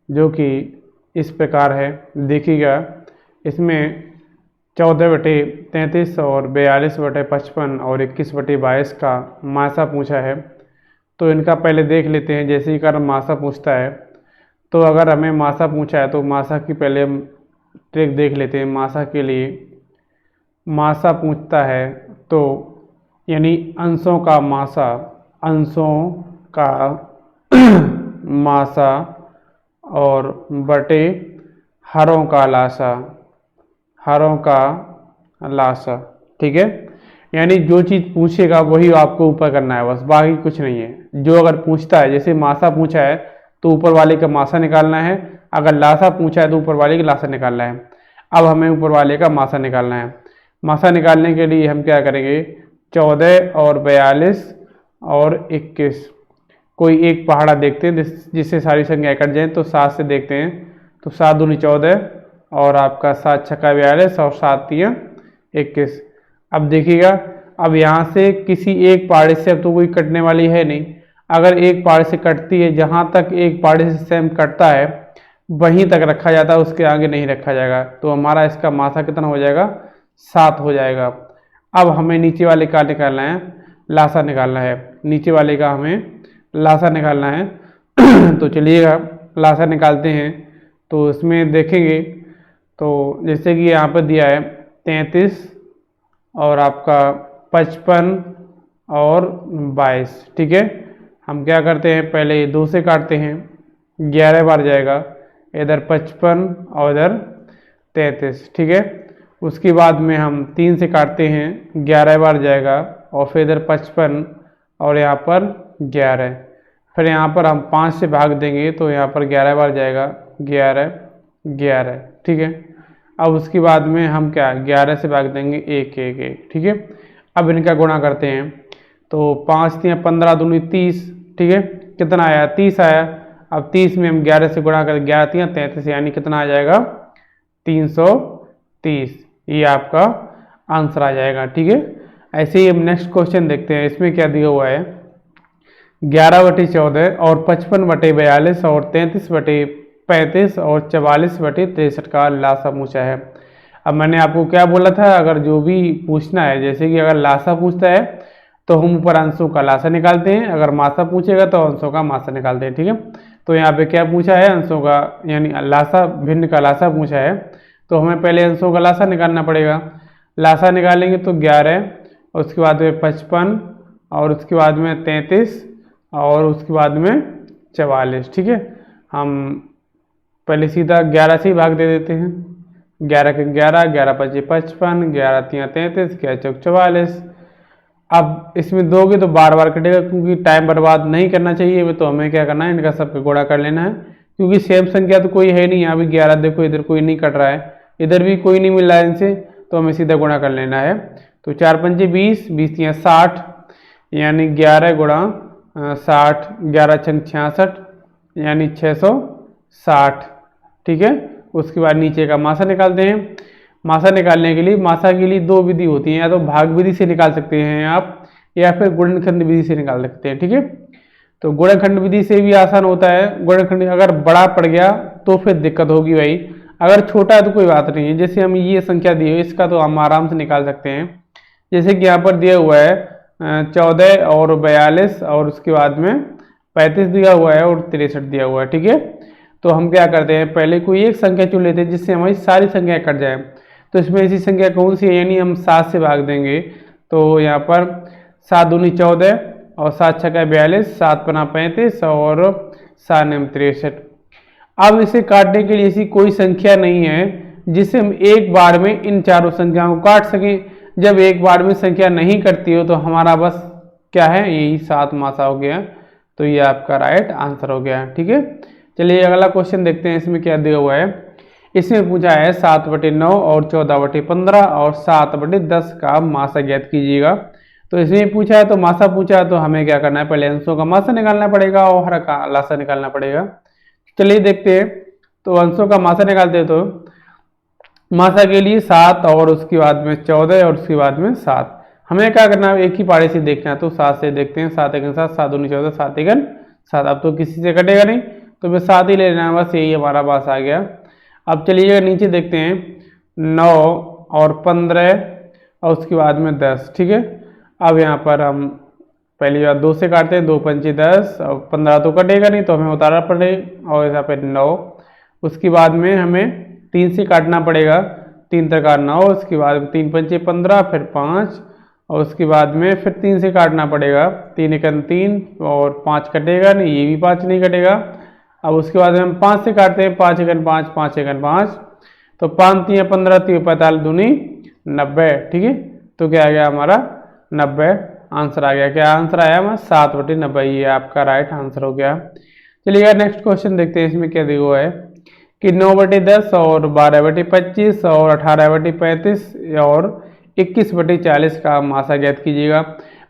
जो कि इस प्रकार है। देखिएगा, इसमें 14/33 और 42/55 और 21/22 का मासा पूछा है। तो इनका पहले देख लेते हैं। जैसे ही कर मासा पूछता है, तो अगर हमें मासा पूछा है तो मासा की पहले हम ट्रिक देख लेते हैं। मासा के लिए मासा पूछता है तो यानी अंशों का मासा, अंशों का मासा और बटे हरों का लासा, हरों का लासा। ठीक है, यानी जो चीज़ पूछेगा वही आपको ऊपर करना है, बस बाकी कुछ नहीं है। जो अगर पूछता है, जैसे मासा पूछा है तो ऊपर वाले का मासा निकालना है, अगर लासा पूछा है तो ऊपर वाले का लासा निकालना है। अब हमें ऊपर वाले का मासा निकालना है। मासा निकालने के लिए हम क्या करेंगे, 14 और 42 और 21, कोई एक पहाड़ा देखते हैं जिससे सारी संख्या कट जाए। तो 7 से देखते हैं, तो 7 दूनी 14 और आपका 7 छक्का 42 और 7 तिया 21। अब देखिएगा, अब यहाँ से किसी एक पहाड़े से अब तो कोई कटने वाली है नहीं। अगर एक पहाड़े से कटती है, जहाँ तक एक पहाड़े से सेम कटता है वहीं तक रखा जाता है, उसके आगे नहीं रखा जाएगा। तो हमारा इसका मासा कितना हो जाएगा, 7 हो जाएगा। अब हमें नीचे वाले का निकालना है, लासा निकालना है। नीचे वाले का हमें लासा निकालना है। तो चलिएगा लासा निकालते हैं। तो इसमें देखेंगे तो जैसे कि यहाँ पर दिया है 33 और आपका 55 और 22। ठीक है, हम क्या करते हैं, पहले 2 से काटते हैं, 11 बार जाएगा, इधर 55 और इधर 33। ठीक है, उसके बाद में हम 3 से काटते हैं, 11 बार जाएगा और फिर इधर 55 और यहाँ पर 11। फिर यहाँ पर हम 5 से भाग देंगे तो यहाँ पर 11 बार जाएगा, 11 11। ठीक है, अब उसके बाद में हम क्या 11 से भाग देंगे 1 1 1। ठीक है, अब इनका गुणा करते हैं। तो 5 तिया 15 दूनी 30। ठीक है, कितना आया, 30 आया। अब 30 में हम 11 से गुणा करें, 11 तिया 33, यानी कितना आ जाएगा, 330। ये आपका आंसर आ जाएगा। ठीक है, ऐसे ही हम नेक्स्ट क्वेश्चन देखते हैं। इसमें क्या दिया हुआ है, 11/14 और 55/42 और 33/35 और 44/63 का लासा पूछा है। अब मैंने आपको क्या बोला था, अगर जो भी पूछना है, जैसे कि अगर लासा पूछता है तो हम ऊपर अंशों का लासा निकालते हैं, अगर मासा पूछेगा तो अंशों का मासा निकालते हैं। ठीक है, तो यहाँ पे क्या पूछा है, अंशों का यानी लासा, भिन्न का लासा पूछा है। तो हमें पहले अंशों का लासा निकालना पड़ेगा। लासा निकालेंगे तो 11, उसके बाद में 55 और उसके बाद में 33 और उसके बाद में 44। ठीक है, हम पहले सीधा 11 से ही भाग दे देते हैं। 11 के 11, 11 पचे 55, 11 तिया 33, 11 चौक 44। अब इसमें दोगे तो बार बार कटेगा, क्योंकि टाइम बर्बाद नहीं करना चाहिए। तो हमें क्या करना है, इनका सबका गुणा कर लेना है, क्योंकि सेम संख्या तो कोई है नहीं। यहाँ भी 11 देखो, इधर कोई नहीं कट रहा है, इधर भी कोई नहीं मिल रहा है इनसे, तो हमें सीधा गुणा कर लेना है। तो 4 पंचे 20, 20 तिया 60, यानी 11 गुणा 60, 11 छंग 66, यानी 660। ठीक है, उसके बाद नीचे का मासा निकालते हैं। मासा निकालने के लिए, मासा के लिए 2 विधि होती हैं, या तो भाग विधि से निकाल सकते हैं आप, या फिर गुणनखंड विधि से निकाल सकते हैं। ठीक है, तो गुणनखंड विधि से भी आसान होता है। गुणनखंड अगर बड़ा पड़ गया तो फिर दिक्कत होगी भाई, अगर छोटा है तो कोई बात नहीं है। जैसे हम ये संख्या दी है, इसका तो हम आराम से निकाल सकते हैं। जैसे कि यहाँ पर दिया हुआ है 14 और 42 और उसके बाद में 35 दिया हुआ है और 63 दिया हुआ है। ठीक है, तो हम क्या करते हैं, पहले कोई एक संख्या चुन लेते हैं जिससे हमारी सारी संख्या कट जाए। तो इसमें ऐसी संख्या कौन सी है, यानी हम 7 से भाग देंगे। तो यहाँ पर 7 दूनी 14 और 7 छक्का 42, 7 पना 35 और 7 नम 63। अब इसे काटने के लिए ऐसी कोई संख्या नहीं है जिससे हम एक बार में इन चारों संख्याओं को काट सकें। जब एक बार में संख्या नहीं कटती हो तो हमारा बस क्या है, यही 7 मासा हो गया। तो ये आपका राइट आंसर हो गया। ठीक है, चलिए अगला क्वेश्चन देखते हैं। इसमें क्या दिया हुआ है, इसमें पूछा है 7/9 और 14/15 और 7/10 का मासा ज्ञात कीजिएगा। तो इसमें पूछा है, तो मासा पूछा है, तो हमें क्या करना है, पहले अंशों का मासा निकालना पड़ेगा और हर का लासा निकालना पड़ेगा। चलिए देखते हैं। तो अंशों का मासा निकालते हैं। तो मासा के लिए 7 और उसके बाद में 14 और उसके बाद में 7। हमें क्या करना है, एक ही पारे से देखना है। तो 7 से देखते हैं, 7 1 7, 7 2 14, 7 1 7। अब तो किसी से कटेगा नहीं, तो मैं 7 ही ले लेना, बस यही हमारा पास आ गया। अब चलिएगा नीचे देखते हैं, 9 और 15 और उसके बाद में 10, ठीक है। अब यहाँ पर हम पहली बार 2 से काटते हैं, 2 पंचे 10 और 15 तो कटेगा नहीं, तो हमें उतारना पड़ेगा। और यहाँ पे 9, उसके बाद में हमें 3 से काटना पड़ेगा, 3 तक 9, उसके बाद 3 पंचे 15, फिर 5 और उसके बाद में फिर 3 से काटना पड़ेगा, 3 एकन 3 और 5 कटेगा नहीं, ये भी 5 नहीं कटेगा। अब उसके बाद हम 5 से काटते हैं, 5 एकन 5, 5 एकन 5, तो 5 3 15 3 45 दूनी 90, ठीक है। तो क्या आ गया हमारा 90 आंसर आ गया। क्या आंसर आया हमारा 7/90, ये आपका राइट आंसर हो गया। चलिएगा नेक्स्ट क्वेश्चन देखते हैं, इसमें क्या दिया हुआ है कि 9/10 और 12/25 और 18/35 और 21/40 का मासा ज्ञात कीजिएगा।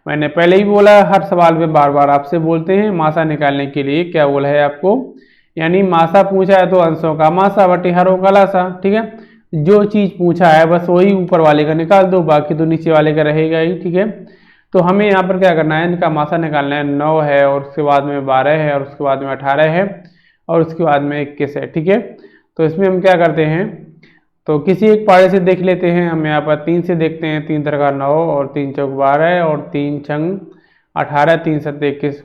मैंने पहले ही बोला, हर सवाल में बार बार आपसे बोलते हैं मासा निकालने के लिए क्या बोला है आपको, यानी मासा पूछा है तो अंशों का मासा बटे हरों का लासा, ठीक है। जो चीज़ पूछा है बस वही ऊपर वाले का निकाल दो, बाकी तो नीचे वाले का रहेगा ही, ठीक है। तो हमें यहाँ पर क्या करना है, इनका मासा निकालना है। 9 है और उसके बाद में 12 है और उसके बाद में 18 है और उसके बाद में 21 है, ठीक है। तो इसमें हम क्या करते हैं, तो किसी एक पारे से देख लेते हैं। हम यहाँ पर 3 से देखते हैं, 3 3 9 और 3 चौक 12 और 3 छंग 18, 3 7 21।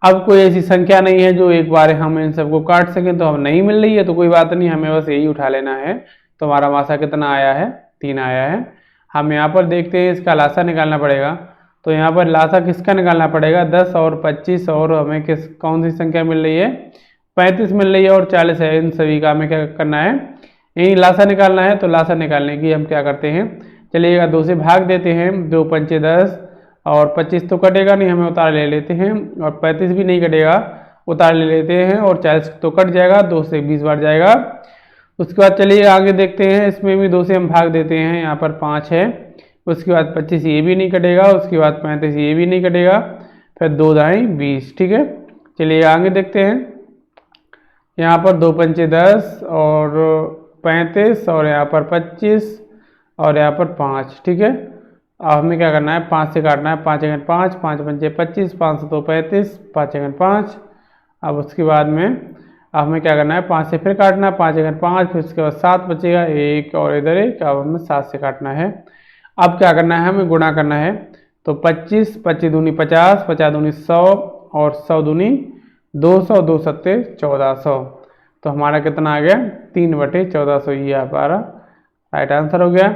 अब कोई ऐसी संख्या नहीं है जो एक बार हम इन सबको काट सकें, तो हम नहीं मिल रही है तो कोई बात नहीं, हमें बस यही उठा लेना है। तो हमारा मासा कितना आया है, 3 आया है। हम यहाँ पर देखते हैं, इसका लासा निकालना पड़ेगा। तो यहाँ पर लासा किसका निकालना पड़ेगा, 10 और 25 और हमें कौन सी संख्या मिल रही है, 35 मिल रही है और 40 है। इन सभी का हमें क्या करना है, यही लासा निकालना है। तो लासा निकालने की हम क्या करते हैं, चलिएगा 2 से भाग देते हैं, 2 पंचे 10 और 25 तो कटेगा नहीं, हमें उतार ले लेते हैं, और 35 भी नहीं कटेगा, उतार ले लेते हैं, और 40 तो कट जाएगा, 2 से 20 बार जाएगा। उसके बाद चलिए आगे देखते हैं, इसमें भी 2 से हम भाग देते हैं, यहाँ पर 5 है, उसके बाद 25 ये भी नहीं कटेगा, उसके बाद 35 ये भी नहीं कटेगा, फिर 2 दाएँ 20, ठीक है। चलिए आगे देखते हैं, यहाँ पर 2 पंचे 10 और 35 और यहाँ पर 25 और यहाँ पर 5, ठीक है। अब हमें क्या करना है, 5 से काटना है, 5 एकन 5, 5 पंचे 25, 5 तो 35, 5 एकन 5। अब उसके बाद में हमें क्या करना है, 5 से फिर काटना है, 5 एकन 5, फिर उसके बाद 7 बचेगा, 1 और इधर 1। अब हमें 7 से काटना है। अब क्या करना है, हमें गुणा करना है। तो 25 25 दूनी 50, 50 दूनी 100 और 100 दूनी 200, 2 सत्ते 1400। तो हमारा कितना आ गया, 3/1400, ये हमारा राइट आंसर हो गया।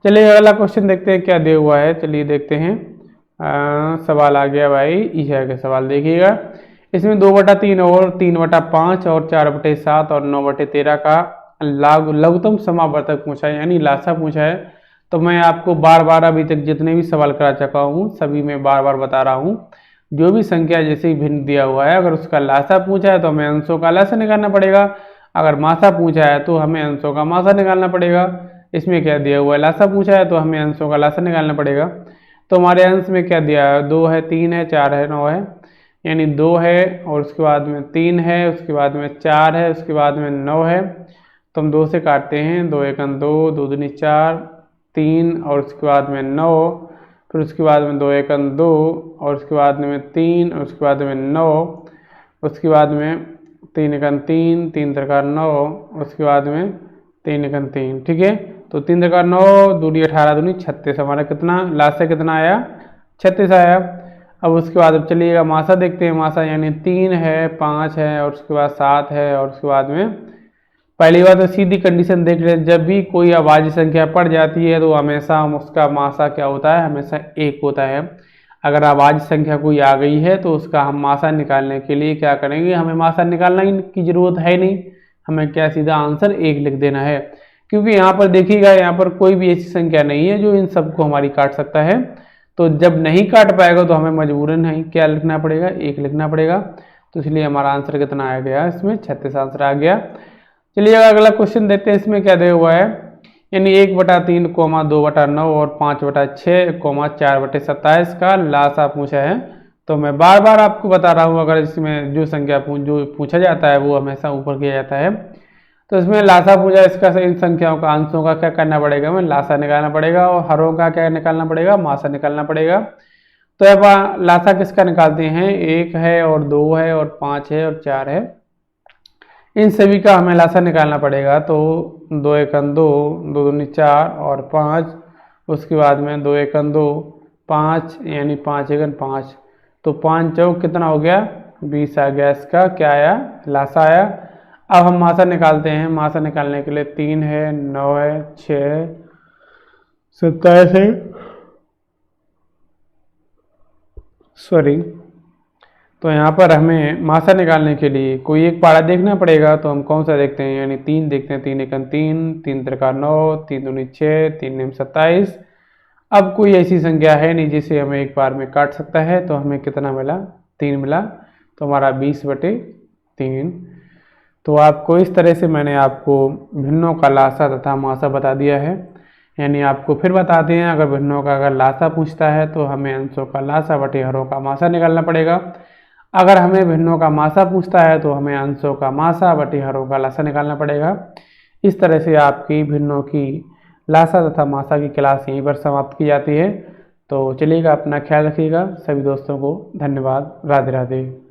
चलिए अगला क्वेश्चन देखते हैं क्या दिया हुआ है। चलिए देखते हैं, सवाल आ गया भाई, यह का सवाल देखिएगा। इसमें 2/3 और 3/5 और 4/7 और 9/13 का लघुत्तम समावर्तक पूछा है, यानी लासा पूछा है। तो मैं आपको बार बार अभी तक जितने भी सवाल करा चुका हूँ सभी में बार बार बता रहा हूँ, जो भी संख्या जैसे ही भिन्न दिया हुआ है, अगर उसका लासा पूछा है तो हमें अंशों का लासा निकालना पड़ेगा, अगर मासा पूछा है तो हमें अंशों का मासा निकालना पड़ेगा। इसमें क्या दिया हुआ है, लासा पूछा है तो हमें अंशों का लासा निकालना पड़ेगा। तो हमारे अंश में क्या दिया है, 2 है, 3 है, 4 है, 9 है, यानी 2 है और उसके बाद में 3 है, उसके बाद में 4 है, उसके बाद में 9 है। तो हम 2 से काटते हैं, 2 एकन 2, 2 दूनी 4, 3 और उसके बाद में 9, फिर उसके बाद में 2 एकन 2 और उसके बाद में 3 और उसके बाद में 9, उसके बाद में 3 एकन 3, 3 त्रिका 9, उसके बाद में 3 एकन 3, ठीक है। तो 3 त्रिका 9, दूनी 18 दूनी 36, हमारा कितना लास्ट से कितना आया, 36 आया। अब उसके बाद अब चलिएगा मासा देखते हैं, मासा यानी 3 है, 5 है और उसके बाद 7 है और उसके बाद में पहली बात तो सीधी कंडीशन देख ले, जब भी कोई अभाज्य संख्या पड़ जाती है तो हमेशा हम उसका मासा क्या होता है, हमेशा 1 होता है। अगर अभाज्य संख्या कोई आ गई है तो उसका हम मासा निकालने के लिए क्या करेंगे, हमें मासा निकालने की जरूरत है नहीं, हमें क्या सीधा आंसर 1 लिख देना है। क्योंकि यहाँ पर देखिएगा, यहाँ पर कोई भी ऐसी संख्या नहीं है जो इन सबको हमारी काट सकता है। तो जब नहीं काट पाएगा तो हमें मजबूरन नहीं क्या लिखना पड़ेगा, 1 लिखना पड़ेगा। तो इसलिए हमारा आंसर कितना आ गया, इसमें 36 आंसर आ गया। चलिए अगला क्वेश्चन देखते हैं, इसमें क्या दिया हुआ है, यानी 1/3, 2/9 और 5/6, 4/27 का लासा पूछा है। तो मैं बार बार आपको बता रहा हूँ, अगर इसमें जो संख्या जो पूछा जाता है वो हमेशा ऊपर किया जाता है। तो इसमें लासा पूछा, इसका इन संख्याओं का अंशों का क्या करना पड़ेगा, हमें लासा निकालना पड़ेगा और हरों का क्या निकालना पड़ेगा, मासा निकालना पड़ेगा। तो अब लासा किसका निकालते हैं, 1 है और 2 है और 5 है और 4 है। इन सभी का हमें लासा निकालना पड़ेगा। तो 2 एकम 2, 2 दूनी 4 और 5, उसके बाद में 2 एकम 2, 5 यानी 5 एकम 5, तो 5 चौक कितना हो गया 20 आ गया। इसका क्या आया लासा आया। अब हम मासा निकालते हैं। मासा निकालने के लिए 3 है, 9 है, 6 है, 27 है, सॉरी। तो यहाँ पर हमें मासा निकालने के लिए कोई एक पारा देखना पड़ेगा। तो हम कौन सा देखते हैं, यानी 3 देखते हैं। 3 एकम 3, 3 त्रिका 9, 3 दूनी 6, 3 निम 27। अब कोई ऐसी संख्या है नहीं जिसे हमें एक बार में काट सकता है। तो हमें कितना मिला 3 मिला, तो हमारा 20/3। तो आपको इस तरह से मैंने आपको भिन्नों का लासा तथा मासा बता दिया है। यानी आपको फिर बताते हैं, अगर भिन्नों का अगर लासा पूछता है तो हमें अंशों का लासा बटे हरों का मासा निकालना पड़ेगा। अगर हमें भिन्नों का मासा पूछता है तो हमें अंशों का मासा बटे हरों का लासा निकालना पड़ेगा। इस तरह से आपकी भिन्नों की लासा तथा मासा की क्लास यहीं पर समाप्त की जाती है। तो चलिएगा, अपना ख्याल रखिएगा। सभी दोस्तों को धन्यवाद। राधे राधे।